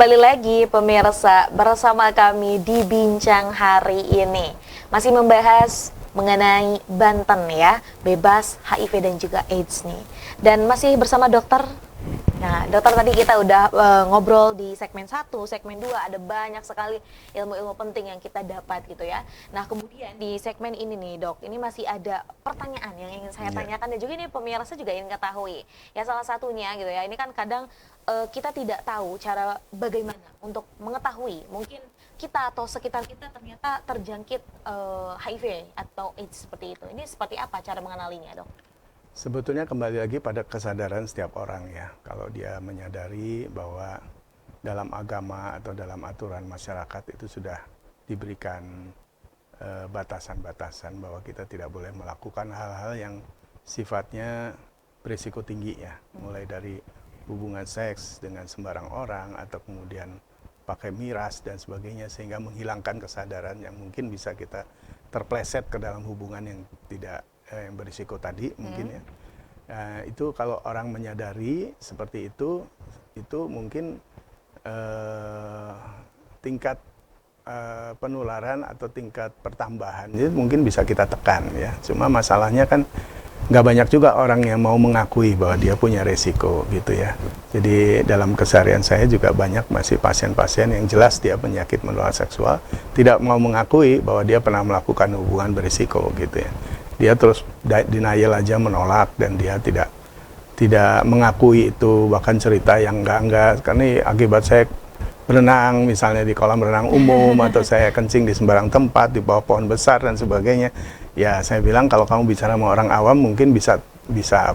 Kembali lagi pemirsa bersama kami di Bincang hari ini. Masih membahas mengenai Banten ya, bebas HIV dan juga AIDS nih. Dan masih bersama dokter. Nah, dokter tadi kita udah ngobrol di segmen 1, segmen 2 ada banyak sekali ilmu-ilmu penting yang kita dapat gitu ya. Nah, kemudian di segmen ini nih, Dok, ini masih ada pertanyaan yang ingin saya tanyakan dan juga ini pemirsa juga ingin ketahui. Ya salah satunya gitu ya. Ini kan kadang kita tidak tahu cara bagaimana untuk mengetahui mungkin kita atau sekitar kita ternyata terjangkit HIV atau AIDS seperti itu. Ini seperti apa cara mengenalinya, Dok? Sebetulnya kembali lagi pada kesadaran setiap orang ya. Kalau dia menyadari bahwa dalam agama atau dalam aturan masyarakat itu sudah diberikan batasan-batasan bahwa kita tidak boleh melakukan hal-hal yang sifatnya berisiko tinggi ya. Mulai dari hubungan seks dengan sembarang orang atau kemudian pakai miras dan sebagainya sehingga menghilangkan kesadaran yang mungkin bisa kita terpleset ke dalam hubungan yang tidak yang berisiko tadi mungkin ya. Itu kalau orang menyadari seperti itu mungkin tingkat penularan atau tingkat pertambahan itu mungkin bisa kita tekan ya. Cuma masalahnya kan nggak banyak juga orang yang mau mengakui bahwa dia punya resiko gitu ya. Jadi dalam keseharian saya juga banyak masih pasien-pasien yang jelas dia penyakit menular seksual tidak mau mengakui bahwa dia pernah melakukan hubungan berisiko gitu ya. Dia terus denial aja, menolak, dan dia tidak mengakui itu, bahkan cerita yang enggak karena akibat saya berenang misalnya di kolam renang umum atau saya kencing di sembarang tempat di bawah pohon besar dan sebagainya. Ya saya bilang kalau kamu bicara sama orang awam mungkin bisa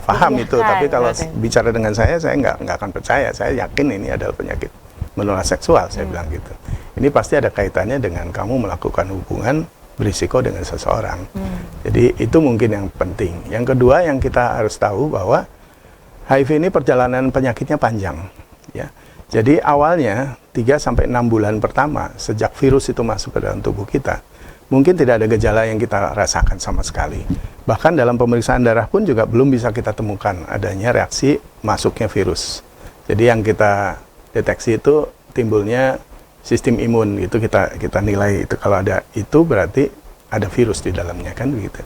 paham itu, tapi kalau bicara dengan saya nggak akan percaya. Saya yakin ini adalah penyakit menular seksual, saya bilang gitu. Ini pasti ada kaitannya dengan kamu melakukan hubungan berisiko dengan seseorang. Jadi itu mungkin yang penting. Yang kedua yang kita harus tahu bahwa HIV ini perjalanan penyakitnya panjang ya. Jadi awalnya 3-6 bulan pertama sejak virus itu masuk ke dalam tubuh kita, mungkin tidak ada gejala yang kita rasakan sama sekali. Bahkan dalam pemeriksaan darah pun juga belum bisa kita temukan adanya reaksi masuknya virus. Jadi yang kita deteksi itu timbulnya sistem imun, itu kita nilai itu kalau ada itu berarti ada virus di dalamnya kan begitu.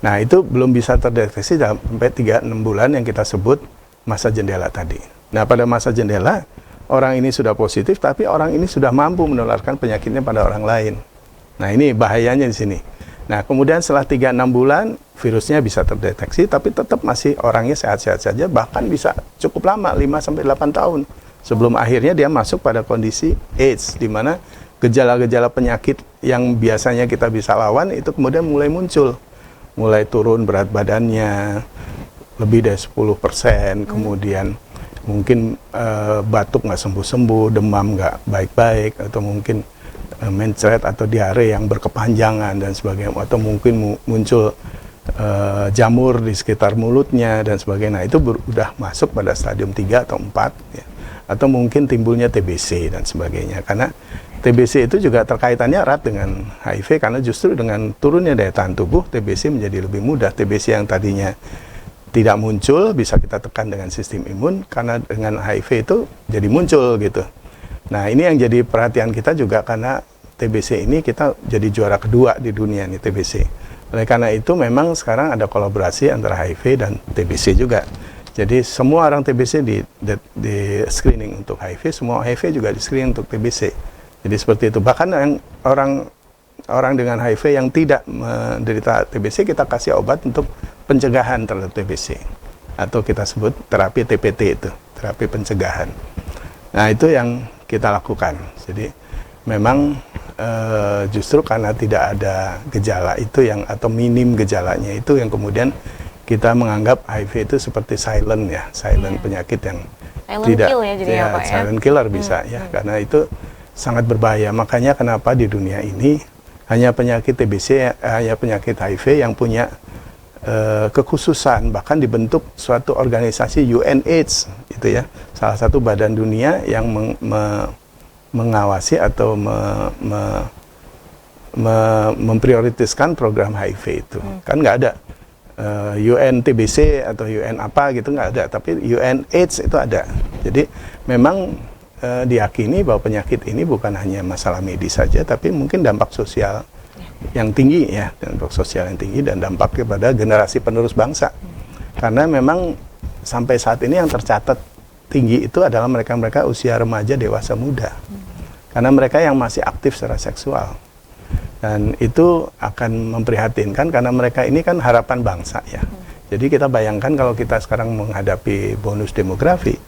Nah itu belum bisa terdeteksi sampai 3-6 bulan yang kita sebut masa jendela tadi. Nah pada masa jendela orang ini sudah positif tapi orang ini sudah mampu menularkan penyakitnya pada orang lain. Nah ini bahayanya di sini. Nah kemudian setelah 3-6 bulan virusnya bisa terdeteksi tapi tetap masih orangnya sehat-sehat saja, bahkan bisa cukup lama 5-8 tahun. Sebelum akhirnya dia masuk pada kondisi AIDS, di mana gejala-gejala penyakit yang biasanya kita bisa lawan itu kemudian mulai muncul. Mulai turun berat badannya, lebih dari 10%, kemudian mungkin batuk nggak sembuh-sembuh, demam nggak baik-baik, atau mungkin mencret atau diare yang berkepanjangan dan sebagainya, atau mungkin muncul jamur di sekitar mulutnya dan sebagainya. Nah, itu udah masuk pada stadium 3 atau 4 ya. Atau mungkin timbulnya TBC dan sebagainya, karena TBC itu juga terkaitannya erat dengan HIV karena justru dengan turunnya daya tahan tubuh TBC menjadi lebih mudah. TBC yang tadinya tidak muncul bisa kita tekan dengan sistem imun, karena dengan HIV itu jadi muncul gitu. Nah ini yang jadi perhatian kita juga karena TBC ini kita jadi juara kedua di dunia nih TBC. Oleh karena itu memang sekarang ada kolaborasi antara HIV dan TBC juga. Jadi semua orang TBC di screening untuk HIV, semua HIV juga di screening untuk TBC. Jadi seperti itu. Bahkan yang orang dengan HIV yang tidak menderita TBC kita kasih obat untuk pencegahan terhadap TBC. Atau kita sebut terapi TPT itu, terapi pencegahan. Nah itu yang kita lakukan. Jadi memang justru karena tidak ada gejala itu yang atau minim gejalanya itu yang kemudian kita menganggap HIV itu seperti silent ya, silent penyakit yang silent tidak kill ya, jadi ya, apa ya? Silent killer bisa ya, karena itu sangat berbahaya. Makanya kenapa di dunia ini hanya penyakit TBC, hanya penyakit HIV yang punya kekhususan, bahkan dibentuk suatu organisasi UNAIDS itu ya, salah satu badan dunia yang mengawasi atau memprioritaskan program HIV itu. Kan nggak ada UN TBC atau UN apa gitu, nggak ada, tapi UN AIDS itu ada. Jadi memang diyakini bahwa penyakit ini bukan hanya masalah medis saja, tapi mungkin dampak sosial yang tinggi ya, dampak sosial yang tinggi dan dampak kepada generasi penerus bangsa. Karena memang sampai saat ini yang tercatat tinggi itu adalah mereka-mereka usia remaja dewasa muda. Karena mereka yang masih aktif secara seksual. Dan itu akan memprihatinkan karena mereka ini kan harapan bangsa ya. Jadi kita bayangkan kalau kita sekarang menghadapi bonus demografi,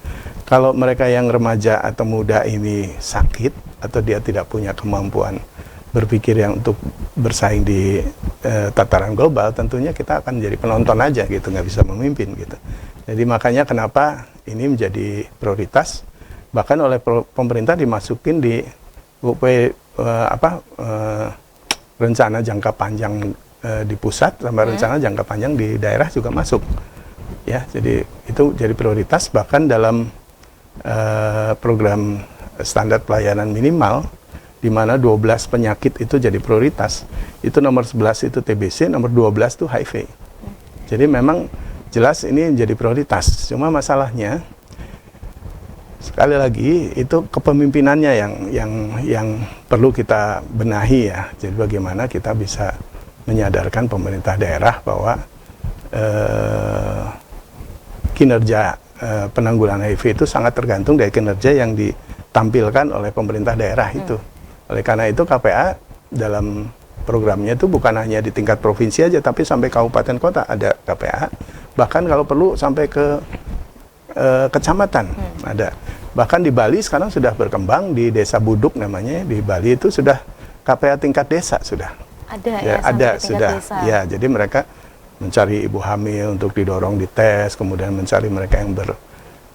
kalau mereka yang remaja atau muda ini sakit atau dia tidak punya kemampuan berpikir yang untuk bersaing di tataran global, tentunya kita akan jadi penonton aja gitu, nggak bisa memimpin gitu. Jadi makanya kenapa ini menjadi prioritas, bahkan oleh pemerintah dimasukin di rencana jangka panjang di pusat sama rencana jangka panjang di daerah juga masuk. Ya, jadi itu jadi prioritas, bahkan dalam program standar pelayanan minimal di mana 12 penyakit itu jadi prioritas. Itu nomor 11 itu TBC, nomor 12 itu HIV. Jadi memang jelas ini menjadi prioritas. Cuma masalahnya sekali lagi itu kepemimpinannya yang perlu kita benahi ya. Jadi bagaimana kita bisa menyadarkan pemerintah daerah bahwa kinerja penanggulangan HIV itu sangat tergantung dari kinerja yang ditampilkan oleh pemerintah daerah itu. Oleh karena itu KPA dalam programnya itu bukan hanya di tingkat provinsi aja, tapi sampai kabupaten kota ada KPA. Bahkan kalau perlu sampai ke kecamatan ada. Bahkan di Bali sekarang sudah berkembang di Desa Buduk namanya. Di Bali itu sudah KPA tingkat desa sudah. Ada ya, ada sudah. Desa. Ya, jadi mereka mencari ibu hamil untuk didorong dites, kemudian mencari mereka yang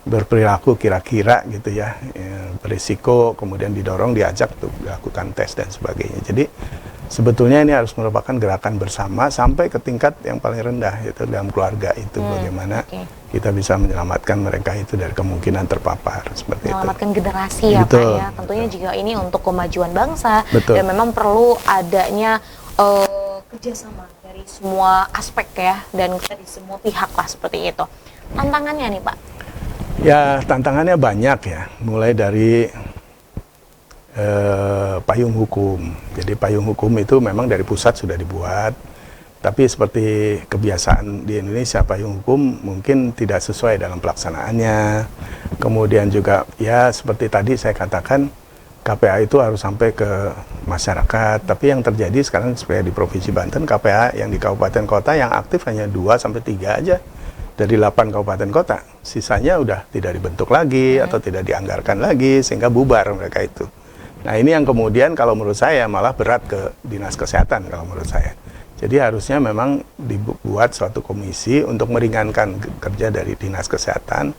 berperilaku kira-kira gitu ya, berisiko, kemudian didorong diajak untuk dilakukan tes dan sebagainya. Jadi sebetulnya ini harus merupakan gerakan bersama sampai ke tingkat yang paling rendah, yaitu dalam keluarga itu bagaimana kita bisa menyelamatkan mereka itu dari kemungkinan terpapar seperti menyelamatkan itu. Generasi ya Pak ya. Tentunya juga ini untuk kemajuan bangsa. Dan memang perlu adanya kerjasama dari semua aspek ya, dan dari semua pihak lah seperti itu. Tantangannya nih Pak? Ya, tantangannya banyak ya, mulai dari payung hukum. Jadi payung hukum itu memang dari pusat sudah dibuat, tapi seperti kebiasaan di Indonesia, payung hukum mungkin tidak sesuai dalam pelaksanaannya. Kemudian juga ya seperti tadi saya katakan, KPA itu harus sampai ke masyarakat. Tapi yang terjadi sekarang seperti di Provinsi Banten, KPA yang di kabupaten kota yang aktif hanya 2-3 aja dari 8 kabupaten kota. Sisanya udah tidak dibentuk lagi atau tidak dianggarkan lagi, sehingga bubar mereka itu. Nah ini yang kemudian kalau menurut saya malah berat ke Dinas Kesehatan kalau menurut saya. Jadi harusnya memang dibuat suatu komisi untuk meringankan kerja dari Dinas Kesehatan,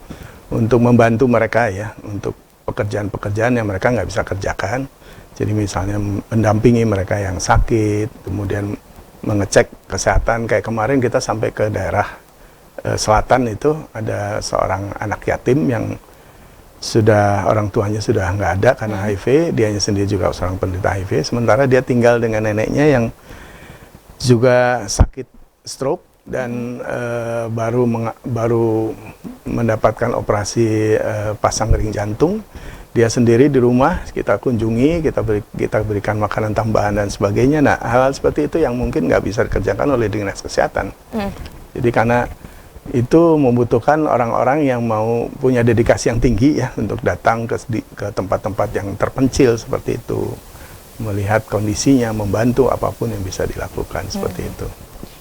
untuk membantu mereka ya, untuk pekerjaan-pekerjaan yang mereka nggak bisa kerjakan. Jadi misalnya mendampingi mereka yang sakit, kemudian mengecek kesehatan. Kayak kemarin kita sampai ke daerah selatan itu ada seorang anak yatim yang sudah orang tuanya sudah nggak ada karena HIV, dianya sendiri juga seorang penderita HIV, sementara dia tinggal dengan neneknya yang juga sakit stroke dan baru mendapatkan operasi pasang ring jantung. Dia sendiri di rumah kita kunjungi, kita berikan makanan tambahan dan sebagainya. Nah, hal-hal seperti itu yang mungkin nggak bisa dikerjakan oleh Dinas Kesehatan. Jadi karena itu membutuhkan orang-orang yang mau punya dedikasi yang tinggi ya untuk datang ke tempat-tempat yang terpencil seperti itu, melihat kondisinya, membantu apapun yang bisa dilakukan seperti itu.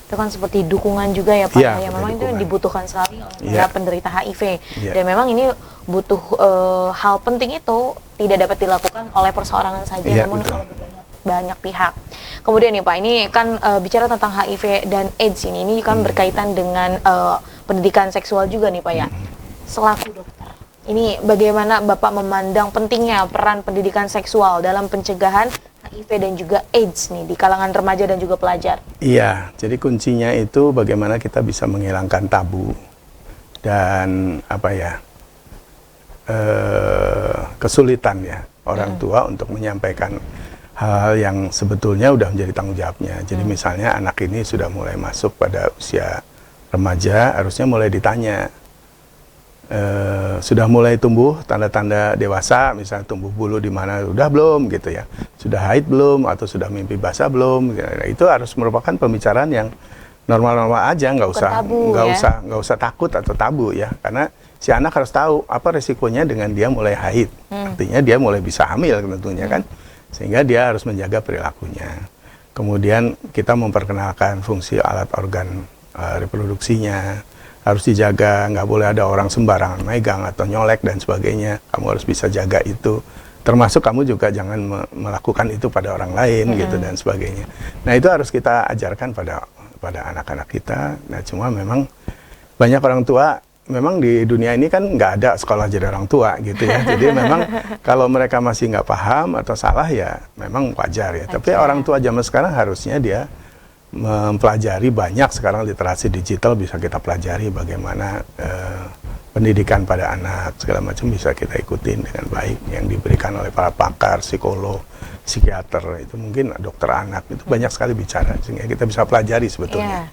Itu kan seperti dukungan juga ya Pak, ya memang dukungan. itu dibutuhkan sekali oleh penderita HIV. Dan memang ini butuh hal penting itu tidak dapat dilakukan oleh perseorangan saja, namun oleh banyak pihak. Kemudian nih Pak, ini kan bicara tentang HIV dan AIDS ini kan berkaitan dengan pendidikan seksual juga nih Pak ya. Selaku dokter, ini bagaimana Bapak memandang pentingnya peran pendidikan seksual dalam pencegahan HIV dan juga AIDS nih di kalangan remaja dan juga pelajar? Iya, jadi kuncinya itu bagaimana kita bisa menghilangkan tabu dan kesulitan ya orang tua untuk menyampaikan hal yang sebetulnya udah menjadi tanggung jawabnya. Jadi misalnya anak ini sudah mulai masuk pada usia remaja, harusnya mulai ditanya sudah mulai tumbuh tanda-tanda dewasa, misalnya tumbuh bulu di mana udah belum gitu ya, sudah haid belum atau sudah mimpi basah belum, ya, itu harus merupakan pembicaraan yang normal-normal aja, nggak usah takut atau tabu ya, karena si anak harus tahu apa resikonya dengan dia mulai haid, artinya dia mulai bisa hamil tentunya kan, sehingga dia harus menjaga perilakunya. Kemudian kita memperkenalkan fungsi alat organ reproduksinya, harus dijaga, nggak boleh ada orang sembarangan megang atau nyolek dan sebagainya, kamu harus bisa jaga itu. Termasuk kamu juga jangan melakukan itu pada orang lain gitu dan sebagainya. Nah itu harus kita ajarkan pada anak-anak kita. Nah cuma memang banyak orang tua, memang di dunia ini kan nggak ada sekolah jadi orang tua gitu ya. Jadi memang kalau mereka masih nggak paham atau salah ya memang wajar ya. Tapi orang tua zaman sekarang harusnya dia mempelajari banyak, sekarang literasi digital bisa kita pelajari bagaimana pendidikan pada anak segala macam bisa kita ikutin dengan baik yang diberikan oleh para pakar, psikolog, psikiater, itu mungkin dokter anak, itu banyak sekali bicara sehingga kita bisa pelajari sebetulnya.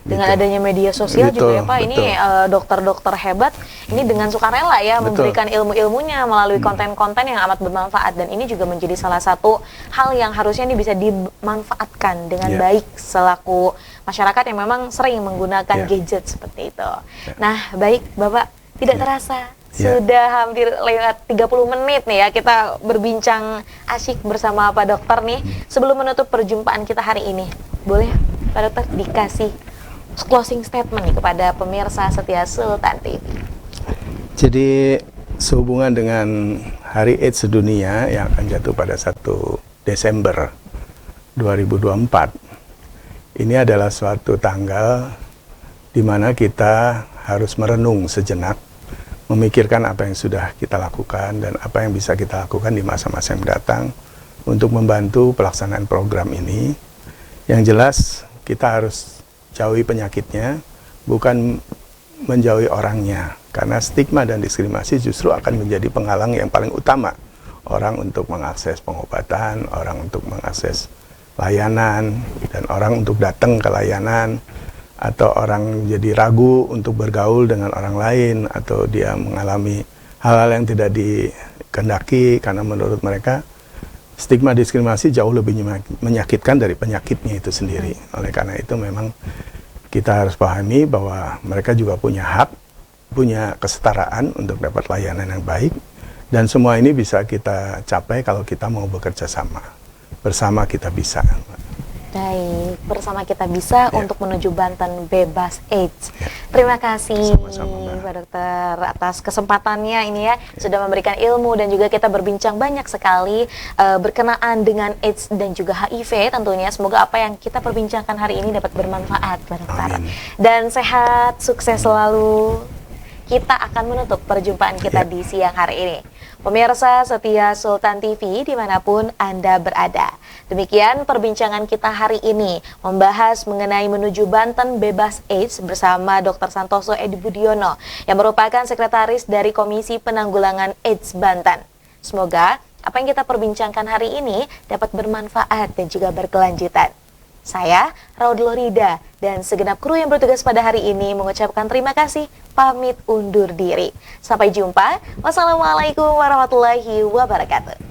Dengan adanya media sosial juga ya Pak, ini dokter-dokter hebat ini dengan sukarela ya memberikan ilmu-ilmunya melalui konten-konten yang amat bermanfaat, dan ini juga menjadi salah satu hal yang harusnya ini bisa dimanfaatkan dengan baik selaku masyarakat yang memang sering menggunakan gadget seperti itu. Nah, baik Bapak, tidak terasa sudah hampir lewat 30 menit nih ya kita berbincang asyik bersama Pak Dokter nih. Sebelum menutup perjumpaan kita hari ini, boleh Pak Dokter dikasih closing statement nih kepada pemirsa setia Sultan TV. Jadi sehubungan dengan Hari AIDS sedunia yang akan jatuh pada 1 Desember 2024, ini adalah suatu tanggal di mana kita harus merenung sejenak, memikirkan apa yang sudah kita lakukan dan apa yang bisa kita lakukan di masa-masa yang datang untuk membantu pelaksanaan program ini. Yang jelas kita harus jauhi penyakitnya, bukan menjauhi orangnya, karena stigma dan diskriminasi justru akan menjadi penghalang yang paling utama orang untuk mengakses pengobatan, orang untuk mengakses layanan, dan orang untuk datang ke layanan, atau orang jadi ragu untuk bergaul dengan orang lain, atau dia mengalami hal-hal yang tidak dikehendaki karena menurut mereka stigma diskriminasi jauh lebih menyakitkan dari penyakitnya itu sendiri. Oleh karena itu memang kita harus pahami bahwa mereka juga punya hak, punya kesetaraan untuk dapat layanan yang baik, dan semua ini bisa kita capai kalau kita mau bekerja sama. Bersama kita bisa. Baik, bersama kita bisa untuk menuju Banten bebas AIDS. Terima kasih Pak Dokter atas kesempatannya ini ya, sudah memberikan ilmu dan juga kita berbincang banyak sekali berkenaan dengan AIDS dan juga HIV tentunya. Semoga apa yang kita perbincangkan hari ini dapat bermanfaat Pak Dokter. Dan sehat, sukses selalu. Kita akan menutup perjumpaan kita di siang hari ini. Pemirsa setia Sultan TV dimanapun Anda berada. Demikian perbincangan kita hari ini membahas mengenai menuju Banten bebas AIDS bersama Dr. Santoso Edi Budiono yang merupakan sekretaris dari Komisi Penanggulangan AIDS Banten. Semoga apa yang kita perbincangkan hari ini dapat bermanfaat dan juga berkelanjutan. Saya, Raud Lorida, dan segenap kru yang bertugas pada hari ini mengucapkan terima kasih, pamit undur diri. Sampai jumpa. Wassalamualaikum warahmatullahi wabarakatuh.